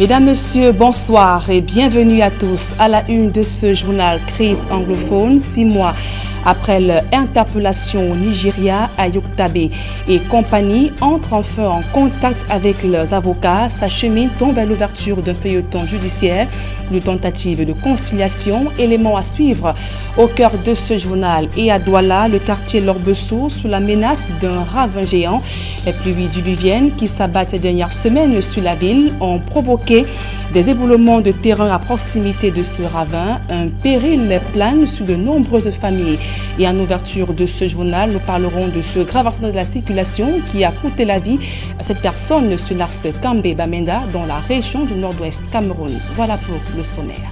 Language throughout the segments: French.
Mesdames, Messieurs, bonsoir et bienvenue à tous à la une de ce journal Crise anglophone, 6 mois après l'interpellation au Nigeria. Ayuk Tabe et compagnie entrent enfin en contact avec leurs avocats, s'acheminent vers l'ouverture d'un feuilleton judiciaire, de tentative de conciliation, élément à suivre au cœur de ce journal. Et à Douala, le quartier Lorbesso, sous la menace d'un ravin géant. Les pluies diluviennes qui s'abattent ces dernières semaines sur la ville ont provoqué des éboulements de terrain à proximité de ce ravin. Un péril plane sur de nombreuses familles. Et en ouverture de ce journal, nous parlerons de ce grave accident de la circulation qui a coûté la vie à cette personne sur l'axe Kambé-Bamenda dans la région du nord-ouest Cameroun. Voilà pour le sommaire.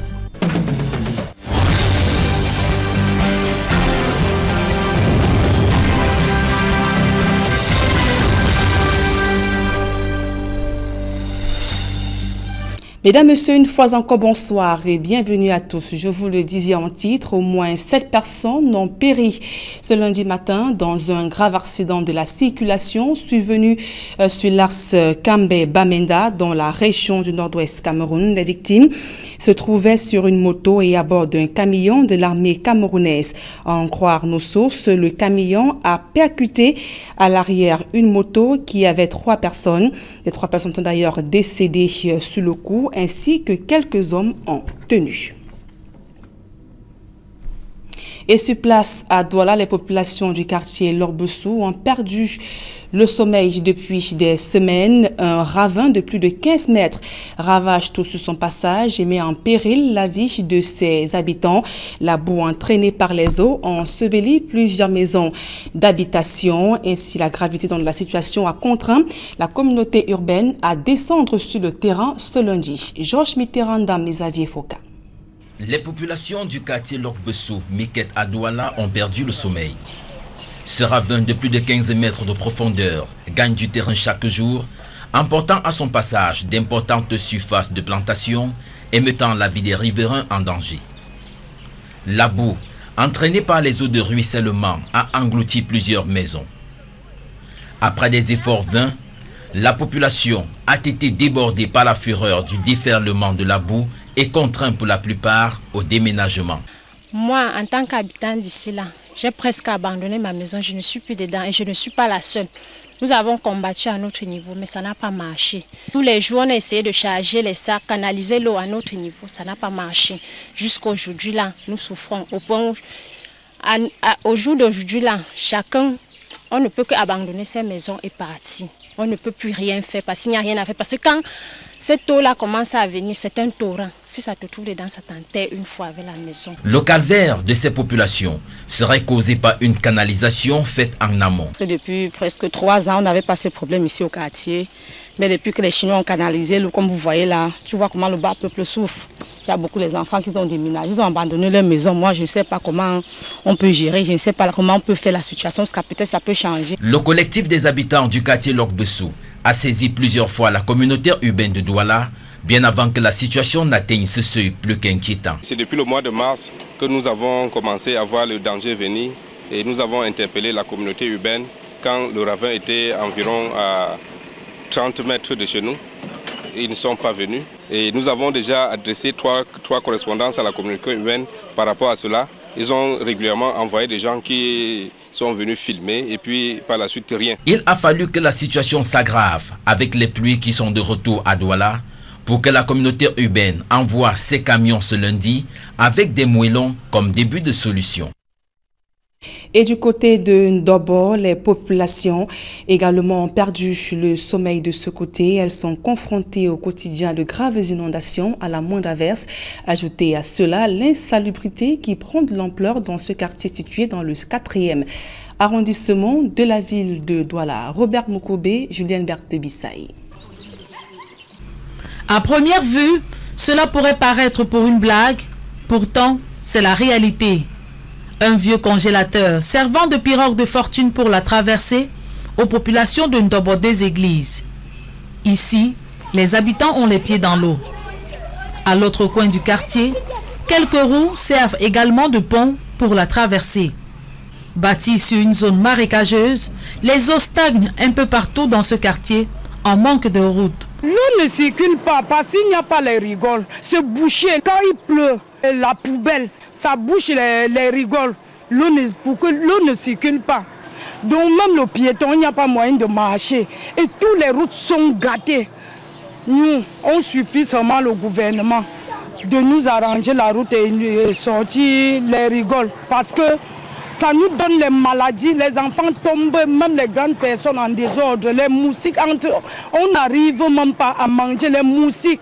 Mesdames, Messieurs, une fois encore, bonsoir et bienvenue à tous. Je vous le disais en titre, au moins 7 personnes ont péri ce lundi matin dans un grave accident de la circulation survenu sur l'axe Kambé-Bamenda dans la région du nord-ouest Cameroun. Les victimes se trouvaient sur une moto et à bord d'un camion de l'armée camerounaise. À en croire nos sources, le camion a percuté à l'arrière une moto qui avait 3 personnes. Les 3 personnes sont d'ailleurs décédées sur le coup, ainsi que quelques hommes en tenue. Et sur place à Douala, les populations du quartier Lorbesso ont perdu le sommeil depuis des semaines. Un ravin de plus de 15 mètres ravage tout sur son passage et met en péril la vie de ses habitants. La boue entraînée par les eaux a enseveli plusieurs maisons d'habitation. Ainsi, la gravité de la situation a contraint la communauté urbaine à descendre sur le terrain ce lundi. Georges Mitterrand, Xavier Foka. Les populations du quartier Lorbesso, Miket à Douala ont perdu le sommeil. Ce ravin de plus de 15 mètres de profondeur gagne du terrain chaque jour, emportant à son passage d'importantes surfaces de plantation et mettant la vie des riverains en danger. La boue, entraînée par les eaux de ruissellement, a englouti plusieurs maisons. Après des efforts vains, la population a été débordée par la fureur du déferlement de la boue et contraint pour la plupart au déménagement. Moi, en tant qu'habitant d'ici là, j'ai presque abandonné ma maison, je ne suis plus dedans et je ne suis pas la seule. Nous avons combattu à notre niveau, mais ça n'a pas marché. Tous les jours, on a essayé de charger les sacs, canaliser l'eau à notre niveau, ça n'a pas marché. Jusqu'aujourd'hui là, nous souffrons. Au jour d'aujourd'hui là, chacun, on ne peut qu'abandonner ses maisons et partir. On ne peut plus rien faire parce qu'il n'y a rien à faire. Parce que quand cette eau-là commence à venir, c'est un torrent. Si ça te trouve dedans, ça t'enterre une fois avec la maison. Le calvaire de ces populations serait causé par une canalisation faite en amont. Depuis presque 3 ans, on n'avait pas ce problème ici au quartier. Mais depuis que les Chinois ont canalisé l'eau, comme vous voyez là, tu vois comment le bas peuple souffre. Il y a beaucoup les enfants qui ont déménagé, ils ont abandonné leur maison. Moi, je ne sais pas comment on peut gérer, je ne sais pas comment on peut faire la situation, parce que peut-être ça peut changer. Le collectif des habitants du quartier Lorbesso a saisi plusieurs fois la communauté urbaine de Douala, bien avant que la situation n'atteigne ce seuil plus qu'inquiétant. C'est depuis le mois de mars que nous avons commencé à voir le danger venir et nous avons interpellé la communauté urbaine quand le ravin était environ à 30 mètres de chez nous. Ils ne sont pas venus et nous avons déjà adressé trois correspondances à la communauté urbaine par rapport à cela. Ils ont régulièrement envoyé des gens qui sont venus filmer et puis par la suite rien. Il a fallu que la situation s'aggrave avec les pluies qui sont de retour à Douala pour que la communauté urbaine envoie ses camions ce lundi avec des moellons comme début de solution. Et du côté de Ndobo, les populations également ont perdu le sommeil de ce côté. Elles sont confrontées au quotidien à de graves inondations à la moindre averse. Ajoutez à cela l'insalubrité qui prend de l'ampleur dans ce quartier situé dans le 4e arrondissement de la ville de Douala. Robert Moukobé, Julien Berthe Bissaï. À première vue, cela pourrait paraître pour une blague. Pourtant, c'est la réalité. Un vieux congélateur servant de pirogue de fortune pour la traversée aux populations de Ndobo des églises. Ici, les habitants ont les pieds dans l'eau. À l'autre coin du quartier, quelques roues servent également de pont pour la traversée. Bâtis sur une zone marécageuse, les eaux stagnent un peu partout dans ce quartier en manque de route L'eau ne circule pas parce qu'il n'y a pas les rigoles. C'est bouché. Quand il pleut, la poubelle, ça bouche les rigoles. Pour que l'eau ne circule pas. Donc même le piéton, il n'y a pas moyen de marcher. Et toutes les routes sont gâtées. Nous, on supplie seulement le gouvernement de nous arranger la route et sortir les rigoles. Parce que ça nous donne les maladies, les enfants tombent, même les grandes personnes en désordre, les moustiques entrent. On n'arrive même pas à manger les moustiques.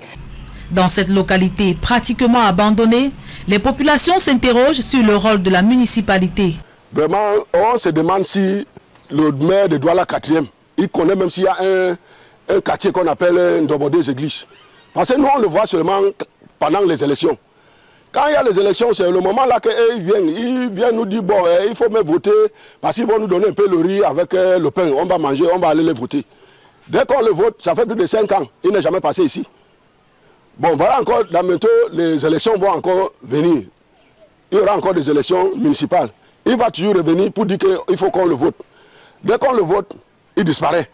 Dans cette localité pratiquement abandonnée, les populations s'interrogent sur le rôle de la municipalité. Vraiment, on se demande si le maire de Douala 4e, il connaît même s'il y a un quartier qu'on appelle Ndobo des Églises. Parce que nous, on le voit seulement pendant les élections. Quand il y a les élections, c'est le moment là qu'ils viennent nous dire, bon, il faut même voter, parce qu'ils vont nous donner un peu le riz avec le pain. On va manger, on va aller les voter. Dès qu'on le vote, ça fait plus de 5 ans. Il n'est jamais passé ici. Bon, voilà encore, dans bientôt, les élections vont encore venir. Il y aura encore des élections municipales. Il va toujours revenir pour dire qu'il faut qu'on le vote. Dès qu'on le vote, il disparaît.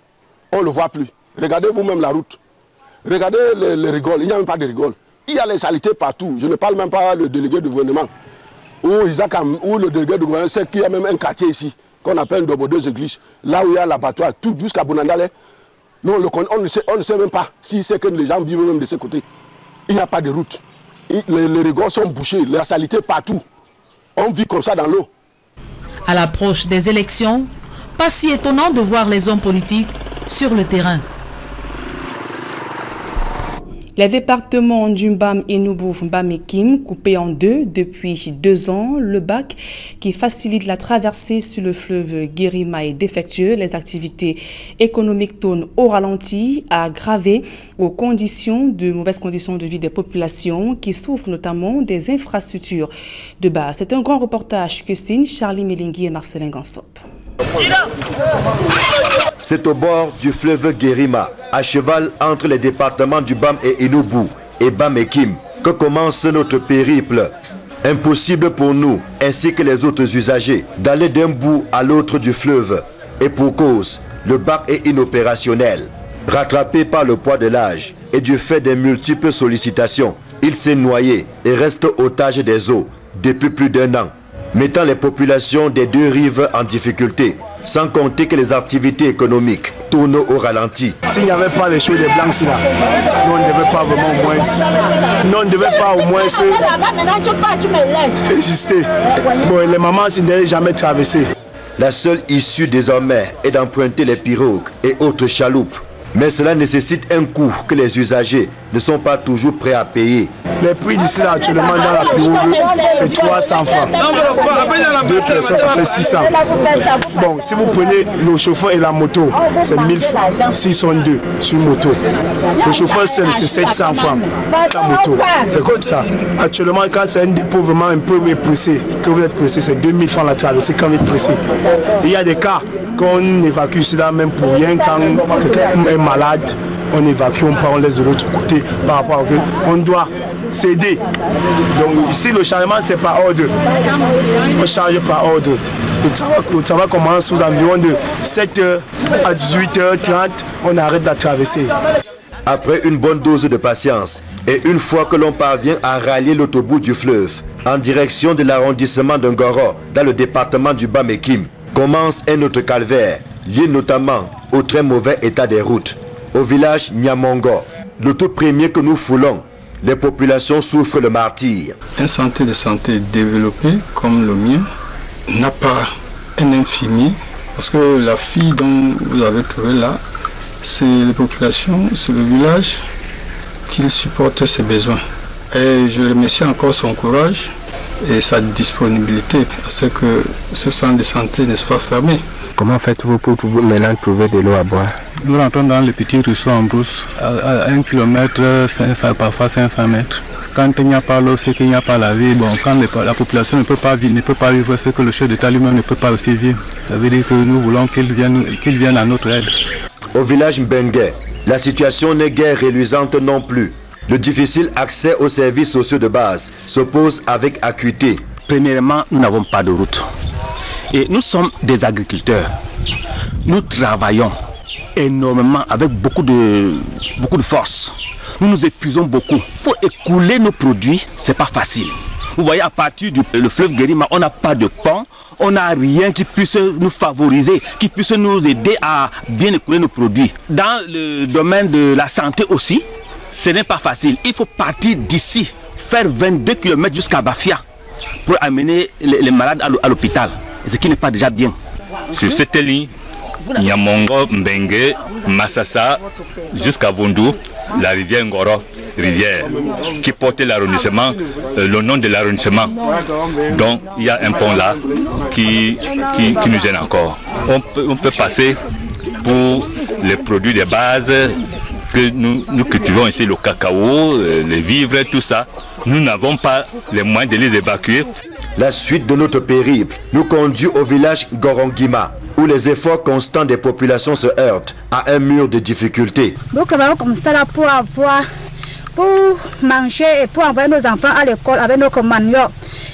On ne le voit plus. Regardez vous-même la route. Regardez les rigoles. Il n'y a même pas de rigoles. Il y a les saletés partout. Je ne parle même pas le délégué du gouvernement. Ou le délégué du gouvernement sait qu'il y a même un quartier ici, qu'on appelle Ndobo 2 Églises. Là où il y a l'abattoir, tout jusqu'à Bonandale. Nous, on ne sait même pas si c'est que les gens vivent même de ce côté. Il n'y a pas de route. Les rigoles sont bouchées, la saleté partout. On vit comme ça dans l'eau. À l'approche des élections, pas si étonnant de voir les hommes politiques sur le terrain. Les départements d'Umbam, Enubu, Mbam et Kim, coupés en deux depuis 2 ans, le bac qui facilite la traversée sur le fleuve Guérima est défectueux. Les activités économiques tournent au ralenti, aggravées aux mauvaises conditions de vie des populations qui souffrent notamment des infrastructures de base. C'est un grand reportage que signent Charlie Melingui et Marcelin Gansop. C'est au bord du fleuve Guérima, à cheval entre les départements du Bam et Enubu et Bam et Kim, que commence notre périple. Impossible pour nous, ainsi que les autres usagers, d'aller d'un bout à l'autre du fleuve. Et pour cause, le bac est inopérationnel. Rattrapé par le poids de l'âge et du fait des multiples sollicitations, il s'est noyé et reste otage des eaux depuis plus d'1 an, mettant les populations des 2 rives en difficulté, sans compter que les activités économiques tournent au ralenti. S'il n'y avait pas les choses des blancs, là, nous on ne devait pas vraiment au moins, nous on ne devait pas au moins exister. Bon, les mamans s'y n'avaient jamais traversé. La seule issue désormais est d'emprunter les pirogues et autres chaloupes. Mais cela nécessite un coût que les usagers ne sont pas toujours prêts à payer. Les prix d'ici là actuellement dans la pirogue, c'est 300 francs. 2 personnes, ça fait 600. Bon, si vous prenez le chauffeur et la moto, c'est 1000 francs. 602 sur moto. Le chauffeur seul, c'est 700 francs. La moto, c'est comme ça. Actuellement, quand c'est un dépôt vraiment un peu pressé, que vous êtes pressé, c'est 2000 francs la traversée quand vous êtes pressé. Il y a des cas qu'on évacue cela même pour rien quand quelqu'un est malade. On évacue, on part, on laisse de l'autre côté par rapport à que on doit céder. Donc ici le chargement c'est par ordre. On charge par ordre. Le travail commence aux environs de 7h à 18h30, on arrête la traversée. Après une bonne dose de patience et une fois que l'on parvient à rallier l'autobus du fleuve en direction de l'arrondissement de Ngoro dans le département du Bam et Kim, commence un autre calvaire lié notamment au très mauvais état des routes. Au village Nyamongo, le tout premier que nous foulons, les populations souffrent le martyre. Un centre de santé développé comme le mien n'a pas un infirmier parce que la fille dont vous avez trouvé là, c'est les populations, c'est le village qui supporte ses besoins. Et je remercie encore son courage et sa disponibilité à ce que ce centre de santé ne soit fermé. Comment faites-vous pour maintenant trouver de l'eau à boire? Nous rentrons dans les petits ruisseaux en brousse, à 1 km, 500, parfois 500 mètres. Quand il n'y a pas l'eau, c'est qu'il n'y a pas la vie. Bon, quand la population ne peut pas vivre, c'est que le chef d'État lui-même ne peut pas aussi vivre. Ça veut dire que nous voulons qu'il vienne à notre aide. Au village Mbengue, la situation n'est guère reluisante non plus. Le difficile accès aux services sociaux de base se pose avec acuité. Premièrement, nous n'avons pas de route. Et nous sommes des agriculteurs. Nous travaillons. énormément, avec beaucoup de force. Nous nous épuisons beaucoup. Pour écouler nos produits, ce n'est pas facile. Vous voyez, à partir du fleuve Guérima, on n'a pas de pont, on n'a rien qui puisse nous favoriser, qui puisse nous aider à bien écouler nos produits. Dans le domaine de la santé aussi, ce n'est pas facile. Il faut partir d'ici, faire 22 km jusqu'à Bafia pour amener les malades à l'hôpital, ce qui n'est pas déjà bien. Sur cette ligne, Nyamongo, Mbengue, Massassa, jusqu'à Vondou, la rivière Ngoro, rivière qui portait l'arrondissement, le nom de l'arrondissement. Donc il y a un pont là qui nous gêne encore. On peut passer pour les produits de base que nous cultivons ici, le cacao, les vivres, tout ça. Nous n'avons pas les moyens de les évacuer. La suite de notre périple nous conduit au village Gorongima, où les efforts constants des populations se heurtent à un mur de difficultés. Donc, comme ça là pour manger et pour envoyer nos enfants à l'école avec nos compagnons.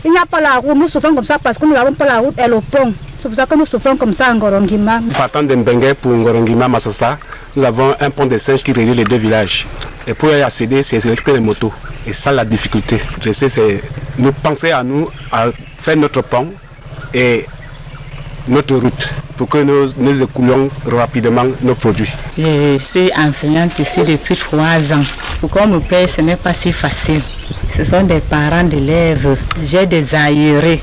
Il n'y a pas la route, nous souffrons comme ça parce que nous n'avons pas la route et le pont. C'est pour ça que nous souffrons comme ça en Gorongima. Partant de Mbengue pour Gorongima, Massassa, nous avons un pont de singe qui relie les deux villages. Et pour y accéder, c'est que les motos. Et ça, la difficulté. Je sais, c'est nous penser à nous, à faire notre pont et notre route pour que nous écoulons rapidement nos produits. Je suis enseignante ici depuis 3 ans. Pourquoi me paye, ce n'est pas si facile. Ce sont des parents d'élèves. J'ai des aérés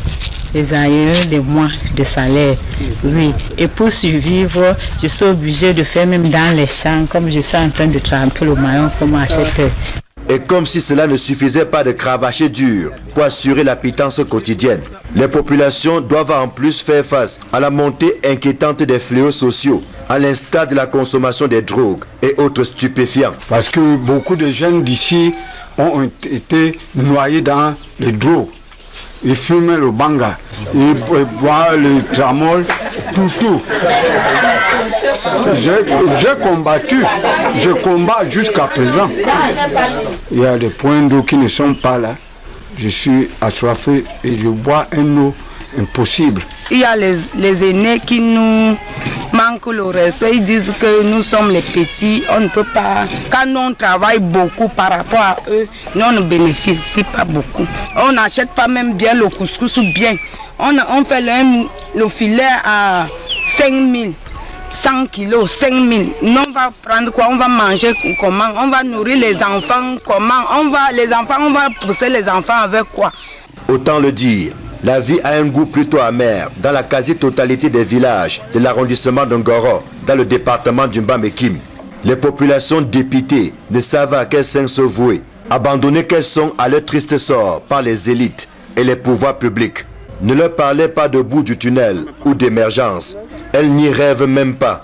de mois de salaire. Oui. Et pour survivre, je suis obligée de faire même dans les champs, comme je suis en train de tremper le maillot comme à cette heure. Et comme si cela ne suffisait pas de cravacher dur pour assurer la pitance quotidienne, les populations doivent en plus faire face à la montée inquiétante des fléaux sociaux, à l'instar de la consommation des drogues et autres stupéfiants. Parce que beaucoup de jeunes d'ici ont été noyés dans les drogues. Ils fument le banga, ils boivent le tramol, tout. J'ai combattu, je combats jusqu'à présent. Il y a des points d'eau qui ne sont pas là. Je suis assoiffé et je bois une eau impossible. Il y a les aînés qui nous manquent le respect. Ils disent que nous sommes les petits, on ne peut pas. Quand nous on travaille beaucoup par rapport à eux, nous on ne bénéficie pas beaucoup. On n'achète pas même bien le couscous bien. On fait le filet à 5 000. 100 kilos, 5 000. Nous on va prendre quoi? On va manger comment? On va nourrir les enfants comment? On va pousser les enfants avec quoi? Autant le dire, la vie a un goût plutôt amer dans la quasi-totalité des villages de l'arrondissement de Ngoro, dans le département du Mbam-Ekim. Les populations dépitées ne savent à quel sein se vouer, abandonnées qu'elles sont à leur triste sort par les élites et les pouvoirs publics. Ne leur parlez pas de bout du tunnel ou d'émergence. Elles n'y rêvent même pas.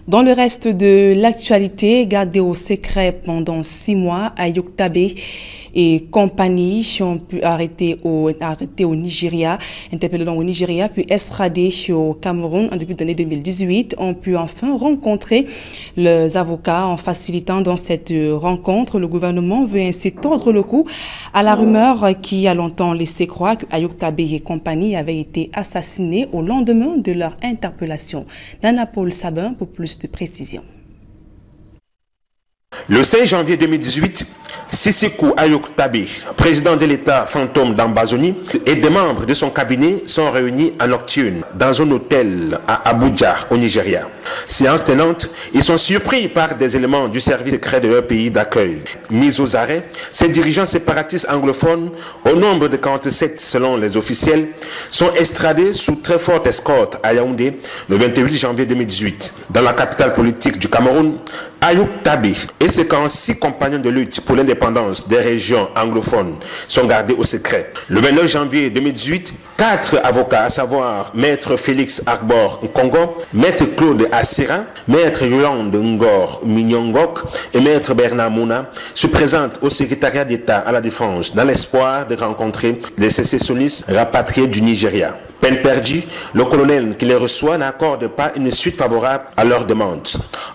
Dans le reste de l'actualité, gardé au secret pendant 6 mois, Ayuk Tabé et compagnie ont pu arrêter au Nigeria, interpellés au Nigeria, puis extradés au Cameroun en début d'année 2018, ont pu enfin rencontrer les avocats en facilitant dans cette rencontre. Le gouvernement veut ainsi tordre le cou à la rumeur qui a longtemps laissé croire que Ayuk Tabé et compagnie avaient été assassinés au lendemain de leur interpellation. Nana Paul Sabin pour plus de précision. Le 5 janvier 2018, Sissekou Ayuk Tabé, président de l'État fantôme d'Ambazonie, et des membres de son cabinet sont réunis en nocturne dans un hôtel à Abuja, au Nigeria. Séance tenante, ils sont surpris par des éléments du service secret de leur pays d'accueil. Mis aux arrêts, ces dirigeants séparatistes anglophones, au nombre de 47 selon les officiels, sont extradés sous très forte escorte à Yaoundé le 28 janvier 2018. Dans la capitale politique du Cameroun, Ayuk Tabé et ses 46 compagnons de lutte pour l'indépendance des régions anglophones sont gardés au secret. Le 29 janvier 2018, 4 avocats, à savoir Maître Félix Arbor Nkongo, Maître Claude Assira, Maître Yolande Ngor Mignongok et Maître Bernard Mouna, se présentent au secrétariat d'État à la Défense dans l'espoir de rencontrer les sécessionnistes rapatriés du Nigeria. Peine perdue, le colonel qui les reçoit n'accorde pas une suite favorable à leur demande.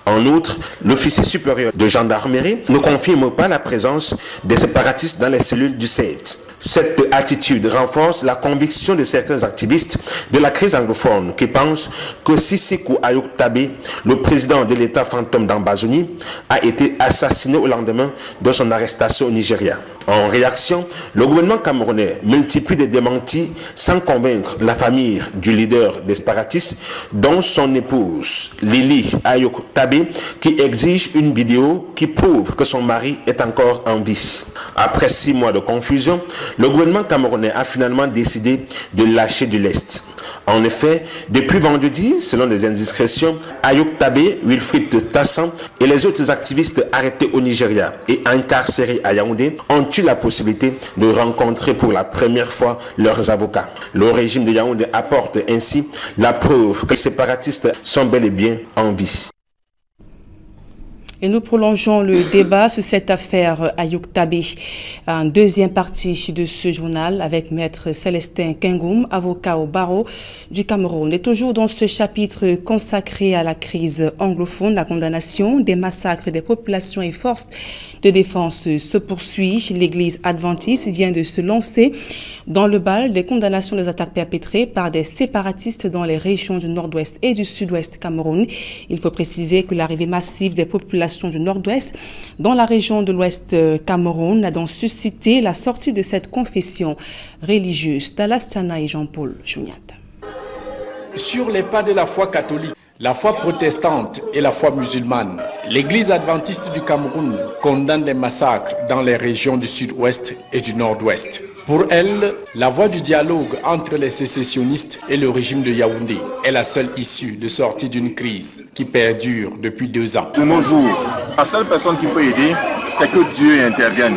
En outre, l'officier supérieur de gendarmerie ne confirme pas la présence des séparatistes dans les cellules du CED. Cette attitude renforce la conviction de certains activistes de la crise anglophone qui pensent que Sissekou Ayok Tabé, le président de l'État fantôme d'Ambazonie, a été assassiné au lendemain de son arrestation au Nigeria. En réaction, le gouvernement camerounais multiplie des démentis sans convaincre la famille du leader des séparatistes, dont son épouse Lili Ayok Tabé, qui exige une vidéo qui prouve que son mari est encore en vie. Après 6 mois de confusion, le gouvernement camerounais a finalement décidé de lâcher du lest. En effet, depuis vendredi, selon les indiscrétions, Ayok Tabé, Wilfried Tassan et les autres activistes arrêtés au Nigeria et incarcérés à Yaoundé ont eu la possibilité de rencontrer pour la première fois leurs avocats. Le régime de Yaoundé apporte ainsi la preuve que les séparatistes sont bel et bien en vie. Et nous prolongeons le débat sur cette affaire Ayok Tabé. En deuxième partie de ce journal avec Maître Célestin Kengoum, avocat au barreau du Cameroun. Et toujours dans ce chapitre consacré à la crise anglophone, la condamnation des massacres des populations et forces de défense se poursuit. L'église adventiste vient de se lancer dans le bal des condamnations des attaques perpétrées par des séparatistes dans les régions du nord-ouest et du sud-ouest Cameroun. Il faut préciser que l'arrivée massive des populations du nord-ouest dans la région de l'ouest Cameroun a donc suscité la sortie de cette confession religieuse. Talastiana et Jean-Paul Jouniat. Sur les pas de la foi catholique, la foi protestante et la foi musulmane, l'Église adventiste du Cameroun condamne les massacres dans les régions du sud-ouest et du nord-ouest. Pour elle, la voie du dialogue entre les sécessionnistes et le régime de Yaoundé est la seule issue de sortie d'une crise qui perdure depuis 2 ans. De nos jours, la seule personne qui peut aider, c'est que Dieu intervienne.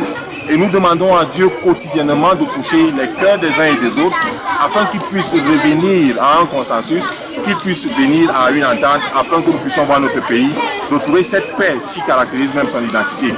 Et nous demandons à Dieu quotidiennement de toucher les cœurs des uns et des autres afin qu'ils puissent revenir à un consensus, qu'ils puissent venir à une entente afin que nous puissions voir notre pays retrouver cette paix qui caractérise même son identité.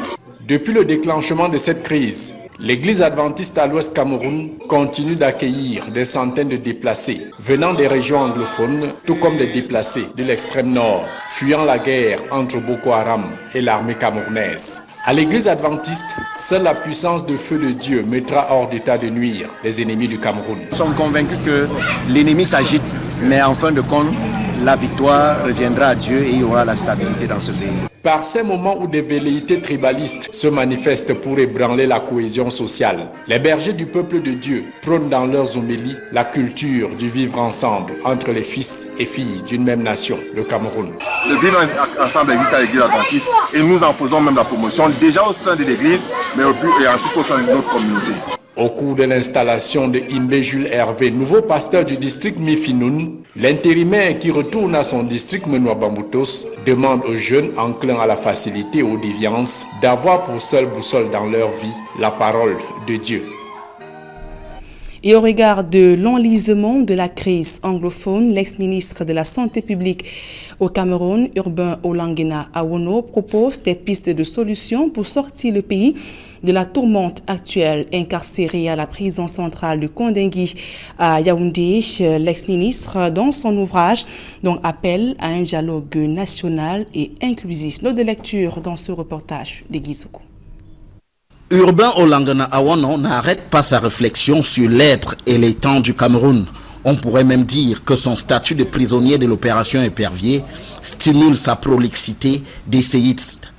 Depuis le déclenchement de cette crise, l'Église adventiste à l'Ouest Cameroun continue d'accueillir des centaines de déplacés venant des régions anglophones, tout comme des déplacés de l'extrême nord, fuyant la guerre entre Boko Haram et l'armée camerounaise. À l'Église adventiste, seule la puissance de feu de Dieu mettra hors d'état de nuire les ennemis du Cameroun. Nous sommes convaincus que l'ennemi s'agite, mais en fin de compte, la victoire reviendra à Dieu et il y aura la stabilité dans ce pays. Par ces moments où des velléités tribalistes se manifestent pour ébranler la cohésion sociale, les bergers du peuple de Dieu prônent dans leurs homélies la culture du vivre ensemble entre les fils et filles d'une même nation, le Cameroun. Le vivre ensemble existe à l'Église adventiste et nous en faisons même la promotion déjà au sein de l'Église, mais ensuite au sein de notre communauté. Au cours de l'installation de Imbé Jules Hervé, nouveau pasteur du district Mifinoun, l'intérimaire qui retourne à son district Menoua Bamboutos demande aux jeunes enclins à la facilité et aux déviances d'avoir pour seule boussole dans leur vie la parole de Dieu. Et au regard de l'enlisement de la crise anglophone, l'ex-ministre de la Santé publique au Cameroun, Urbain Olangena Awono, propose des pistes de solutions pour sortir le pays de la tourmente actuelle. Incarcéré à la prison centrale de Kondengui à Yaoundé, l'ex-ministre, dans son ouvrage, donc appelle à un dialogue national et inclusif. Note de lecture dans ce reportage de Guizoukou. Urbain Olangena Awono n'arrête pas sa réflexion sur l'être et les temps du Cameroun. On pourrait même dire que son statut de prisonnier de l'opération Épervier stimule sa prolixité d'essayiste.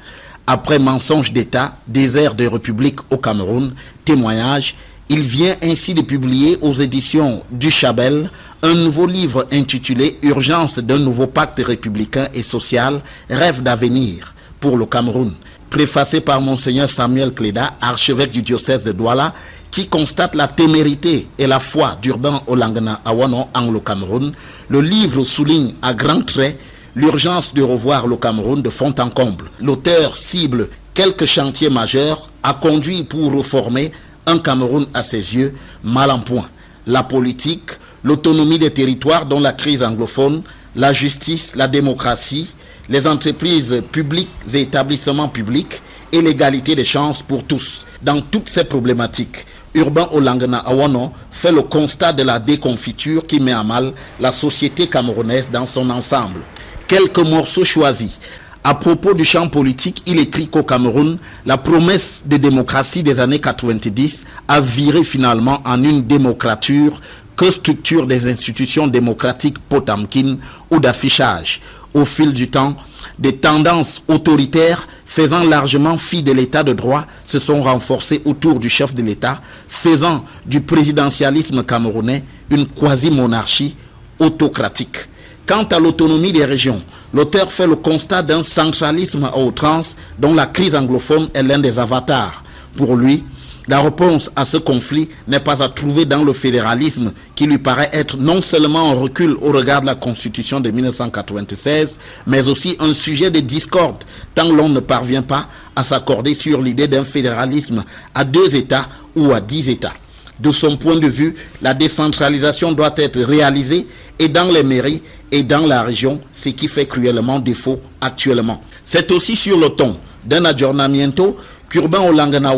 Après Mensonge d'État, désert de République au Cameroun, témoignage, il vient ainsi de publier aux éditions du Chabel un nouveau livre intitulé « Urgence d'un nouveau pacte républicain et social, rêve d'avenir pour le Cameroun », préfacé par Monseigneur Samuel Cléda, archevêque du diocèse de Douala, qui constate la témérité et la foi d'Urbain Olangena Awono en le Cameroun. Le livre souligne à grands traits l'urgence de revoir le Cameroun de fond en comble. L'auteur cible quelques chantiers majeurs à conduire pour reformer un Cameroun à ses yeux mal en point. La politique, l'autonomie des territoires dont la crise anglophone, la justice, la démocratie, les entreprises publiques et établissements publics et l'égalité des chances pour tous. Dans toutes ces problématiques, Urbain Olangena Awono fait le constat de la déconfiture qui met à mal la société camerounaise dans son ensemble. Quelques morceaux choisis. À propos du champ politique, il écrit qu'au Cameroun, la promesse de démocratie des années 90 a viré finalement en une démocrature que structure des institutions démocratiques Potamkin ou d'affichage. Au fil du temps, des tendances autoritaires faisant largement fi de l'état de droit se sont renforcées autour du chef de l'État, faisant du présidentialisme camerounais une quasi-monarchie autocratique. Quant à l'autonomie des régions, l'auteur fait le constat d'un centralisme à outrance dont la crise anglophone est l'un des avatars. Pour lui, la réponse à ce conflit n'est pas à trouver dans le fédéralisme qui lui paraît être non seulement un recul au regard de la Constitution de 1996, mais aussi un sujet de discorde tant l'on ne parvient pas à s'accorder sur l'idée d'un fédéralisme à 2 États ou à 10 États. De son point de vue, la décentralisation doit être réalisée et dans les mairies et dans la région, ce qui fait cruellement défaut actuellement. C'est aussi sur le ton d'un aggiornamento qu'Urbain Olangana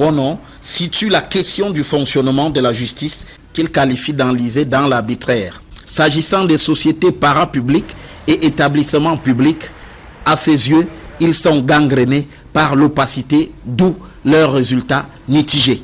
situe la question du fonctionnement de la justice qu'il qualifie d'enlisée dans l'arbitraire. S'agissant des sociétés parapubliques et établissements publics, à ses yeux, ils sont gangrénés par l'opacité, d'où leurs résultats mitigés.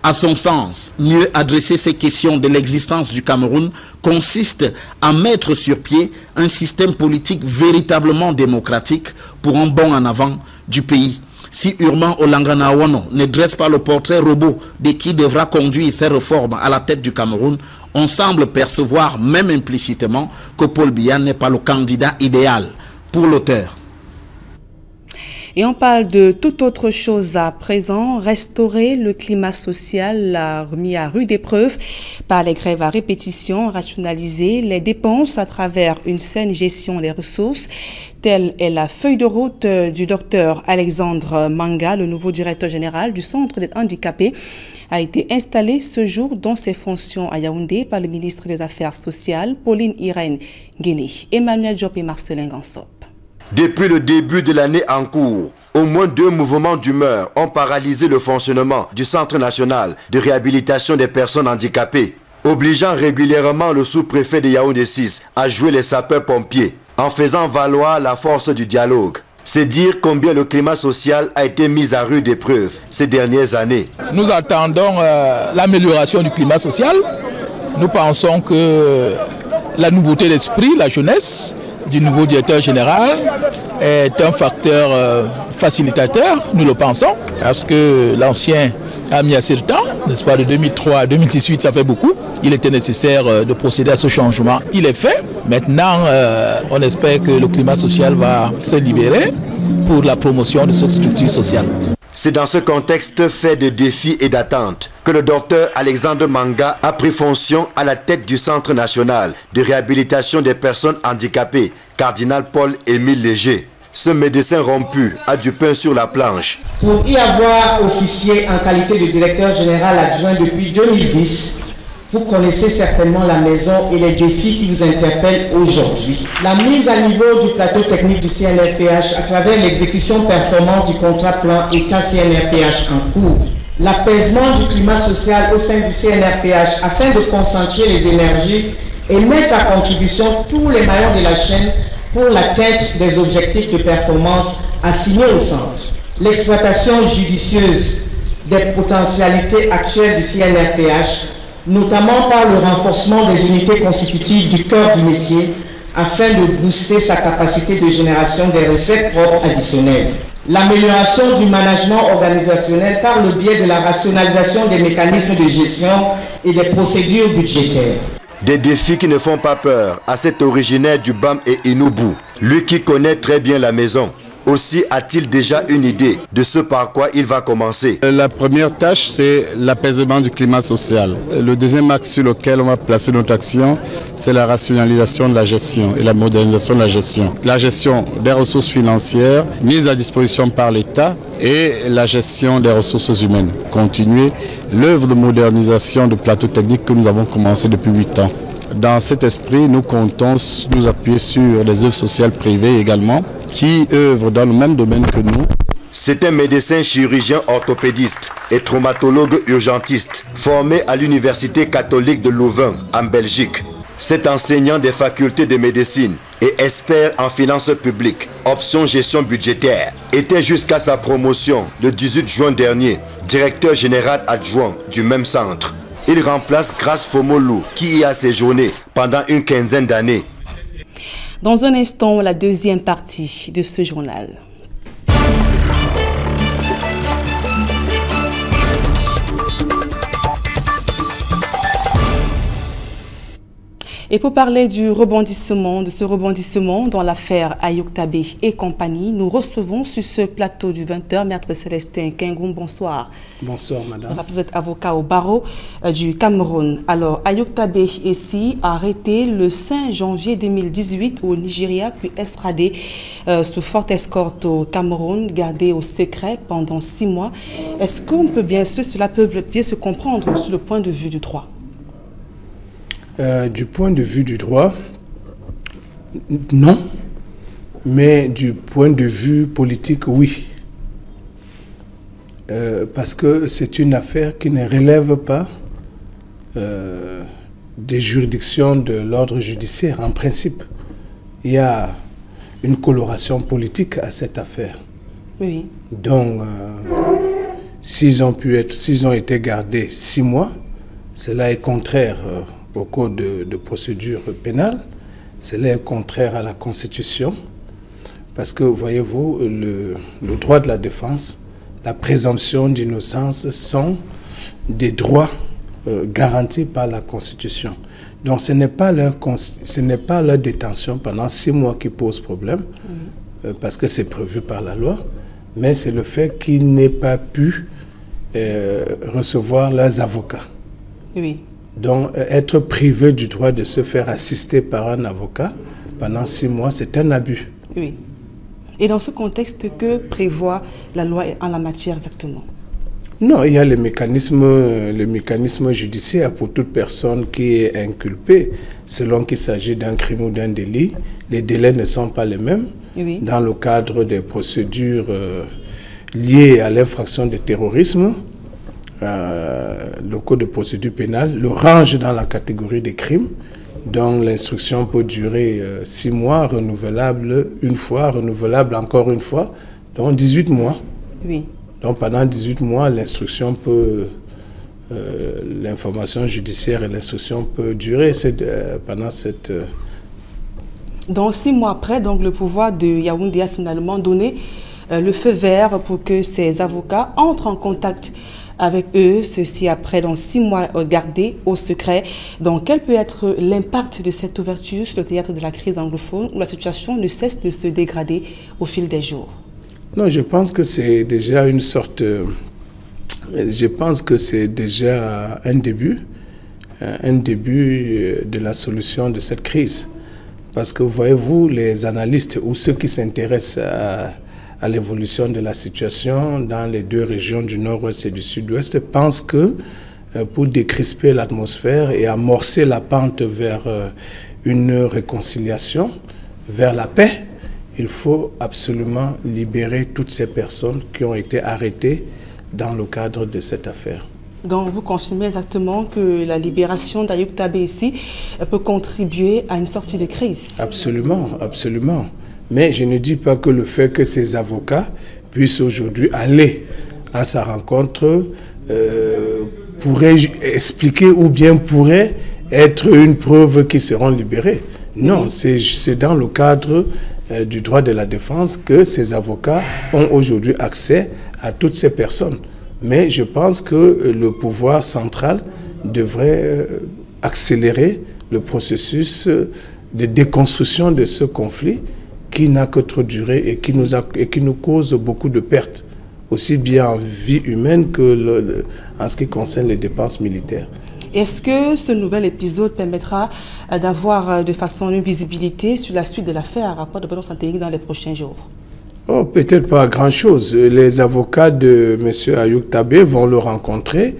À son sens, mieux adresser ces questions de l'existence du Cameroun consiste à mettre sur pied un système politique véritablement démocratique pour un bond en avant du pays. Si Urbain Olangana ne dresse pas le portrait robot de qui devra conduire ces réformes à la tête du Cameroun, on semble percevoir, même implicitement, que Paul Biya n'est pas le candidat idéal pour l'auteur. Et on parle de toute autre chose à présent. Restaurer le climat social l'a remis à rude épreuve par les grèves à répétition, rationaliser les dépenses à travers une saine gestion des ressources. Telle est la feuille de route du docteur Alexandre Manga, le nouveau directeur général du Centre des handicapés, a été installé ce jour dans ses fonctions à Yaoundé par le ministre des Affaires sociales, Pauline Irène Guéné, Emmanuel Diop et Marcelin Gansop. Depuis le début de l'année en cours, au moins 2 mouvements d'humeur ont paralysé le fonctionnement du Centre national de réhabilitation des personnes handicapées, obligeant régulièrement le sous-préfet de Yaoundé 6 à jouer les sapeurs-pompiers en faisant valoir la force du dialogue. C'est dire combien le climat social a été mis à rude épreuve ces dernières années. Nous attendons l'amélioration du climat social. Nous pensons que la nouveauté d'esprit, la jeunesse du nouveau directeur général est un facteur facilitateur, nous le pensons, parce que l'ancien a mis assez de temps, n'est-ce pas, de 2003 à 2018, ça fait beaucoup. Il était nécessaire de procéder à ce changement. Il est fait. Maintenant, on espère que le climat social va se libérer pour la promotion de cette structure sociale. C'est dans ce contexte fait de défis et d'attentes que le docteur Alexandre Manga a pris fonction à la tête du Centre national de réhabilitation des personnes handicapées, cardinal Paul-Émile Léger. Ce médecin rompu a du pain sur la planche. Pour y avoir officié en qualité de directeur général adjoint depuis 2010, vous connaissez certainement la maison et les défis qui vous interpellent aujourd'hui. La mise à niveau du plateau technique du CNRPH à travers l'exécution performante du contrat plan État-CNRPH en cours. L'apaisement du climat social au sein du CNRPH afin de concentrer les énergies et mettre à contribution tous les maillons de la chaîne pour l'atteinte des objectifs de performance assignés au centre. L'exploitation judicieuse des potentialités actuelles du CNRPH, notamment par le renforcement des unités constitutives du cœur du métier, afin de booster sa capacité de génération des recettes propres additionnelles. L'amélioration du management organisationnel par le biais de la rationalisation des mécanismes de gestion et des procédures budgétaires. Des défis qui ne font pas peur à cet originaire du BAM et Inubu, lui qui connaît très bien la maison. Aussi a-t-il déjà une idée de ce par quoi il va commencer? La première tâche, c'est l'apaisement du climat social. Le deuxième axe sur lequel on va placer notre action, c'est la rationalisation de la gestion et la modernisation de la gestion. La gestion des ressources financières mises à disposition par l'État et la gestion des ressources humaines. Continuer l'œuvre de modernisation de plateau technique que nous avons commencé depuis 8 ans. Dans cet esprit, nous comptons nous appuyer sur les œuvres sociales privées également, qui œuvrent dans le même domaine que nous. C'est un médecin chirurgien orthopédiste et traumatologue urgentiste formé à l'Université catholique de Louvain en Belgique. Cet enseignant des facultés de médecine et expert en finances publiques, option gestion budgétaire, était jusqu'à sa promotion le 18 juin dernier directeur général adjoint du même centre. Il remplace Grace Fomolou qui y a séjourné pendant une quinzaine d'années. Dans un instant, la deuxième partie de ce journal. Et pour parler du rebondissement, de ce rebondissement dans l'affaire Ayouk Tabé et compagnie, nous recevons sur ce plateau du 20h Maître Célestin Kengoum. Bonsoir. Bonsoir, madame. Vous êtes avocat au barreau du Cameroun. Alors, Ayouk Tabé ici arrêté le 5 janvier 2018 au Nigeria, puis extradé sous forte escorte au Cameroun, gardé au secret pendant 6 mois. Est-ce qu'on peut bien, cela peut bien se comprendre sur le point de vue du droit? Du point de vue du droit, non, mais du point de vue politique, oui. Parce que c'est une affaire qui ne relève pas des juridictions de l'ordre judiciaire. En principe, il y a une coloration politique à cette affaire. Oui. Donc, s'ils ont été gardés 6 mois, cela est contraire au code de procédure pénale, cela est contraire à la Constitution, parce que, voyez-vous, le droit de la défense, la présomption d'innocence sont des droits garantis par la Constitution. Donc ce n'est pas leur détention pendant 6 mois qui pose problème, parce que c'est prévu par la loi, mais c'est le fait qu'ils n'aient pas pu recevoir leurs avocats. Oui. Donc, être privé du droit de se faire assister par un avocat pendant 6 mois, c'est un abus. Oui. Et dans ce contexte, que prévoit la loi en la matière exactement? Non, il y a le mécanisme judiciaire pour toute personne qui est inculpée, selon qu'il s'agit d'un crime ou d'un délit. Les délais ne sont pas les mêmes. Oui. Dans le cadre des procédures liées à l'infraction de terrorisme, le code de procédure pénale le range dans la catégorie des crimes, dont l'instruction peut durer 6 mois, renouvelable une fois, renouvelable encore une fois, donc 18 mois. Oui. Donc pendant 18 mois, l'instruction peut, l'information judiciaire et l'instruction peut durer pendant cette... Donc 6 mois après, donc, le pouvoir de Yaoundé a finalement donné le feu vert pour que ses avocats entrent en contact avec eux, ceci après donc 6 mois gardés au secret. Donc quel peut être l'impact de cette ouverture sur le théâtre de la crise anglophone où la situation ne cesse de se dégrader au fil des jours? Non, je pense que c'est déjà une sorte... je pense que c'est déjà un début de la solution de cette crise. Parce que voyez-vous, les analystes ou ceux qui s'intéressent à l'évolution de la situation dans les 2 régions du nord-ouest et du sud-ouest pensent que pour décrisper l'atmosphère et amorcer la pente vers une réconciliation, vers la paix, il faut absolument libérer toutes ces personnes qui ont été arrêtées dans le cadre de cette affaire. Donc vous confirmez exactement que la libération d'Ayouk Tabé ici peut contribuer à une sortie de crise? Absolument, absolument. Mais je ne dis pas que le fait que ces avocats puissent aujourd'hui aller à sa rencontre pourrait expliquer ou bien pourrait être une preuve qu'ils seront libérés. Non, c'est dans le cadre du droit de la défense que ces avocats ont aujourd'hui accès à toutes ces personnes. Mais je pense que le pouvoir central devrait accélérer le processus de déconstruction de ce conflit qui n'a que trop duré et qui nous cause beaucoup de pertes, aussi bien en vie humaine que en ce qui concerne les dépenses militaires. Est-ce que ce nouvel épisode permettra d'avoir de façon une visibilité sur la suite de l'affaire à rapport de Benoît Santéique dans les prochains jours? Oh, peut-être pas grand-chose. Les avocats de M. Ayouk Tabé vont le rencontrer.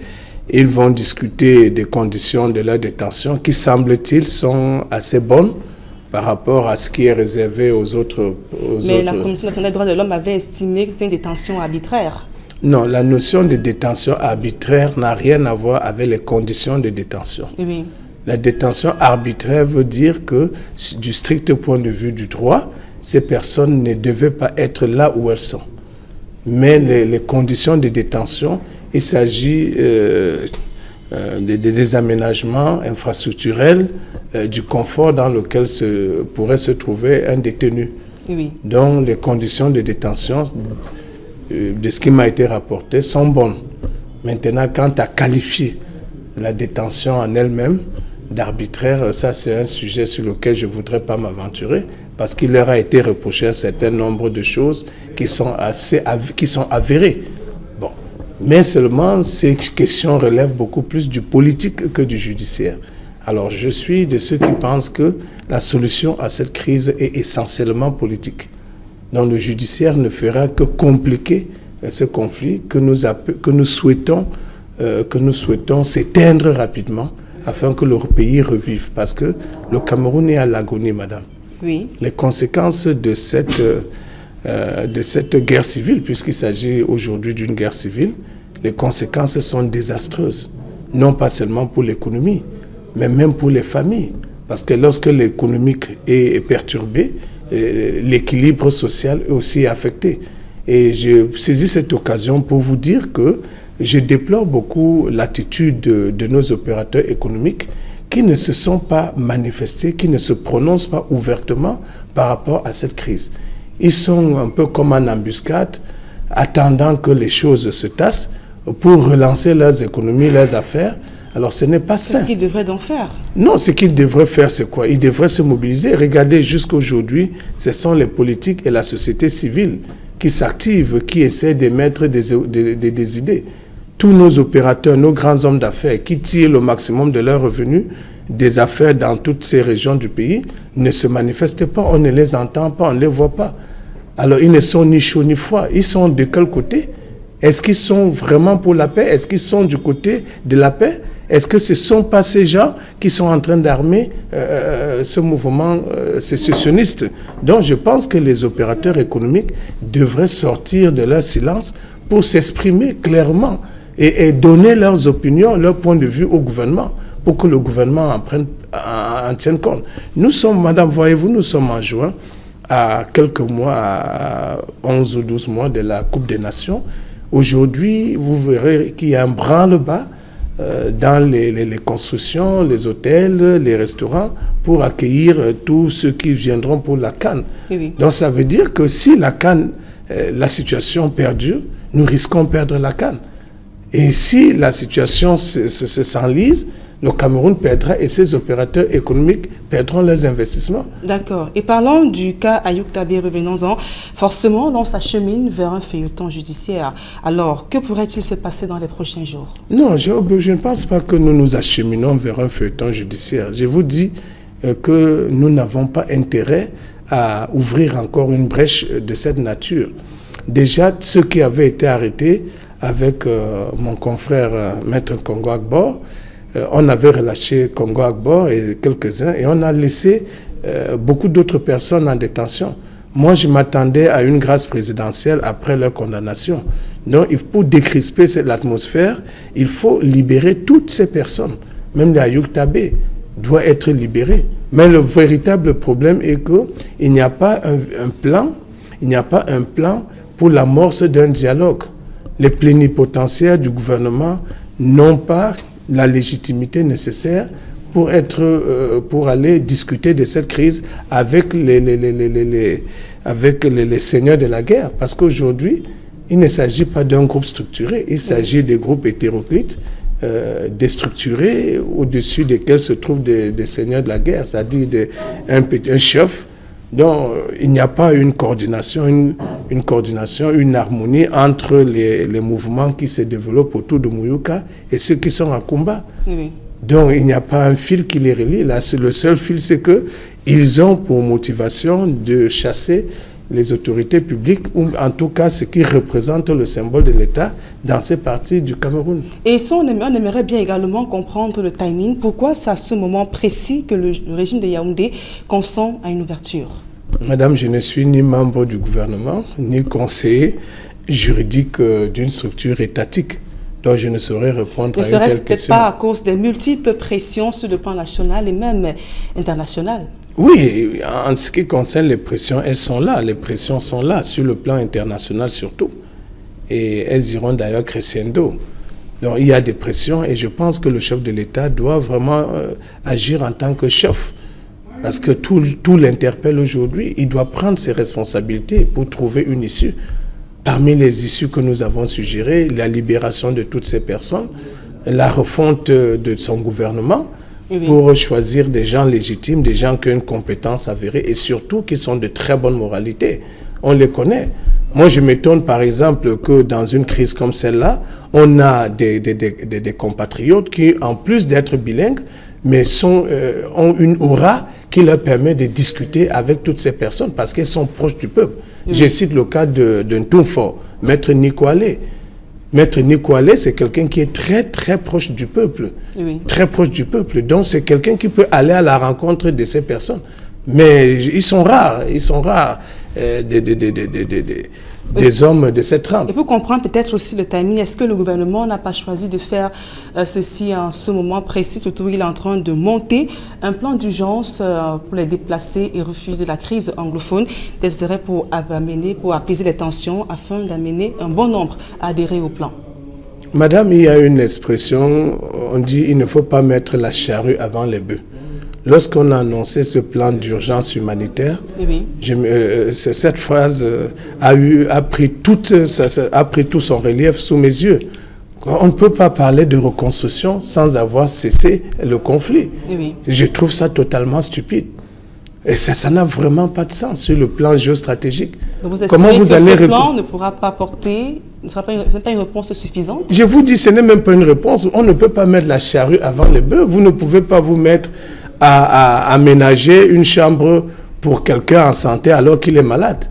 Ils vont discuter des conditions de leur détention qui, semble-t-il, sont assez bonnes par rapport à ce qui est réservé aux autres. Mais la Commission nationale des droits de l'homme avait estimé que c'était une détention arbitraire. Non, la notion de détention arbitraire n'a rien à voir avec les conditions de détention. Oui. La détention arbitraire veut dire que, du strict point de vue du droit, ces personnes ne devaient pas être là où elles sont. Mais les conditions de détention, il s'agit des aménagements infrastructurels, du confort dans lequel pourrait se trouver un détenu. Oui. Donc les conditions de détention, de ce qui m'a été rapporté, sont bonnes. Maintenant, quant à qualifier la détention en elle-même d'arbitraire, ça c'est un sujet sur lequel je ne voudrais pas m'aventurer, parce qu'il leur a été reproché un certain nombre de choses qui sont avérées. Bon. Mais seulement, ces questions relèvent beaucoup plus du politique que du judiciaire. Alors, je suis de ceux qui pensent que la solution à cette crise est essentiellement politique. Donc, le judiciaire ne fera que compliquer ce conflit que nous souhaitons s'éteindre rapidement afin que le pays revive. Parce que le Cameroun est à l'agonie, madame. Oui. Les conséquences de cette guerre civile, puisqu'il s'agit aujourd'hui d'une guerre civile, les conséquences sont désastreuses. Non pas seulement pour l'économie, mais même pour les familles. Parce que lorsque l'économie est perturbée, l'équilibre social est aussi affecté. Et je saisis cette occasion pour vous dire que je déplore beaucoup l'attitude de nos opérateurs économiques qui ne se sont pas manifestés, qui ne se prononcent pas ouvertement par rapport à cette crise. Ils sont un peu comme en embuscade, attendant que les choses se tassent pour relancer leurs économies, leurs affaires. Alors ce n'est pas sain. Qu'est-ce qu'ils devraient donc faire? Non, ce qu'ils devraient faire, c'est quoi? Ils devraient se mobiliser. Regardez, jusqu'aujourd'hui, ce sont les politiques et la société civile qui s'activent, qui essaient d'émettre des idées. Tous nos opérateurs, nos grands hommes d'affaires qui tirent le maximum de leurs revenus des affaires dans toutes ces régions du pays ne se manifestent pas, on ne les entend pas, on ne les voit pas. Alors ils ne sont ni chaud ni froid. Ils sont de quel côté? Est-ce qu'ils sont vraiment pour la paix? Est-ce qu'ils sont du côté de la paix? Est-ce que ce ne sont pas ces gens qui sont en train d'armer ce mouvement sécessionniste? Donc je pense que les opérateurs économiques devraient sortir de leur silence pour s'exprimer clairement et donner leurs opinions, leur point de vue au gouvernement, pour que le gouvernement en tienne compte. Nous sommes, madame, voyez-vous, nous sommes en juin, à quelques mois, à 11 ou 12 mois de la Coupe des Nations. Aujourd'hui, vous verrez qu'il y a un branle-bas dans les constructions, les hôtels, les restaurants, pour accueillir tous ceux qui viendront pour la CAN. Oui. Donc ça veut dire que si la CAN, la situation perdure, nous risquons de perdre la CAN. Et si la situation s'enlise, le Cameroun perdra et ses opérateurs économiques perdront leurs investissements. D'accord. Et parlons du cas Ayouk Tabé, revenons-en. Forcément, on s'achemine vers un feuilleton judiciaire. Alors, que pourrait-il se passer dans les prochains jours? Non, je ne pense pas que nous nous acheminons vers un feuilleton judiciaire. Je vous dis que nous n'avons pas intérêt à ouvrir encore une brèche de cette nature. Déjà, ceux qui avaient été arrêtés avec mon confrère Maître Congo Agbor, on avait relâché Congo Agbor et quelques-uns et on a laissé beaucoup d'autres personnes en détention. Moi, je m'attendais à une grâce présidentielle après leur condamnation. Donc, pour décrisper l'atmosphère, il faut libérer toutes ces personnes. Même Ayouk Tabé doit être libéré. Mais le véritable problème est qu'il n'y a pas un plan, pour l'amorce d'un dialogue. Les plénipotentiaires du gouvernement n'ont pas la légitimité nécessaire pour aller discuter de cette crise avec les seigneurs de la guerre. Parce qu'aujourd'hui, il ne s'agit pas d'un groupe structuré, il s'agit des groupes hétéroclites, déstructurés, au-dessus desquels se trouvent des seigneurs de la guerre, c'est-à-dire un chef. Donc, il n'y a pas une coordination, une harmonie entre les mouvements qui se développent autour de Mouyouka et ceux qui sont en combat. Oui. Donc, il n'y a pas un fil qui les relie. Là, le seul fil, c'est qu'ils ont pour motivation de chasser les autorités publiques, ou en tout cas ce qui représente le symbole de l'État dans ces parties du Cameroun. Et ça, on aimerait bien également comprendre le timing. Pourquoi c'est à ce moment précis que le régime de Yaoundé consent à une ouverture? Madame, je ne suis ni membre du gouvernement, ni conseiller juridique d'une structure étatique. Donc je ne saurais répondre à une telle question. Ne serait-ce peut-être pas à cause des multiples pressions sur le plan national et même international? Oui, en ce qui concerne les pressions, elles sont là. Les pressions sont là, sur le plan international surtout. Et elles iront d'ailleurs crescendo. Donc il y a des pressions et je pense que le chef de l'État doit vraiment agir en tant que chef. Parce que tout l'interpelle aujourd'hui. Il doit prendre ses responsabilités pour trouver une issue. Parmi les issues que nous avons suggérées, la libération de toutes ces personnes, la refonte de son gouvernement, pour choisir des gens légitimes, des gens qui ont une compétence avérée et surtout qui sont de très bonne moralité. On les connaît. Moi, je m'étonne par exemple que dans une crise comme celle-là, on a des compatriotes qui, en plus d'être bilingues, mais ont une aura qui leur permet de discuter avec toutes ces personnes parce qu'elles sont proches du peuple. Je cite le cas de Ntoumfo, Maître Nicoalé. Maître Nicoalé, c'est quelqu'un qui est très très proche du peuple. Très proche du peuple. Donc c'est quelqu'un qui peut aller à la rencontre de ces personnes. Mais ils sont rares des hommes de cette trempe. Et pour comprendre peut-être aussi le timing, est-ce que le gouvernement n'a pas choisi de faire ceci en ce moment précis, surtout il est en train de monter un plan d'urgence pour les déplacer et refuser la crise anglophone, ce serait pour apaiser les tensions afin d'amener un bon nombre à adhérer au plan? Madame, il y a une expression, on dit il ne faut pas mettre la charrue avant les bœufs. Lorsqu'on a annoncé ce plan d'urgence humanitaire, cette phrase a pris tout son relief sous mes yeux. On ne peut pas parler de reconstruction sans avoir cessé le conflit. Je trouve ça totalement stupide. Et ça n'a vraiment pas de sens sur le plan géostratégique. Donc vous estimez que ce plan ne pourra pas porter, ce n'est pas une réponse suffisante? Je vous dis, ce n'est même pas une réponse. On ne peut pas mettre la charrue avant les bœufs. Vous ne pouvez pas vous mettre à aménager une chambre pour quelqu'un en santé alors qu'il est malade.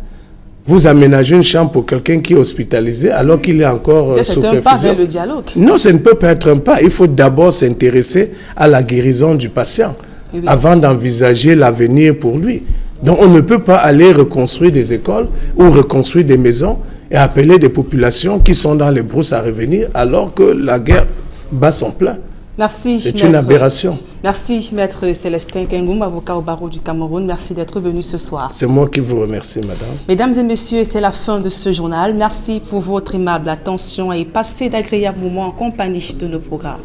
Vous aménagez une chambre pour quelqu'un qui est hospitalisé alors qu'il est encore sous perfusion. C'est un pas vers le dialogue. Non, ça ne peut pas être un pas. Il faut d'abord s'intéresser à la guérison du patient avant d'envisager l'avenir pour lui. Donc on ne peut pas aller reconstruire des écoles ou reconstruire des maisons et appeler des populations qui sont dans les brousses à revenir alors que la guerre bat son plein. Merci. C'est une aberration. Merci, Maître Célestin Kengoum, avocat au barreau du Cameroun. Merci d'être venu ce soir. C'est moi qui vous remercie, madame. Mesdames et messieurs, c'est la fin de ce journal. Merci pour votre aimable attention et passez d'agréables moments en compagnie de nos programmes.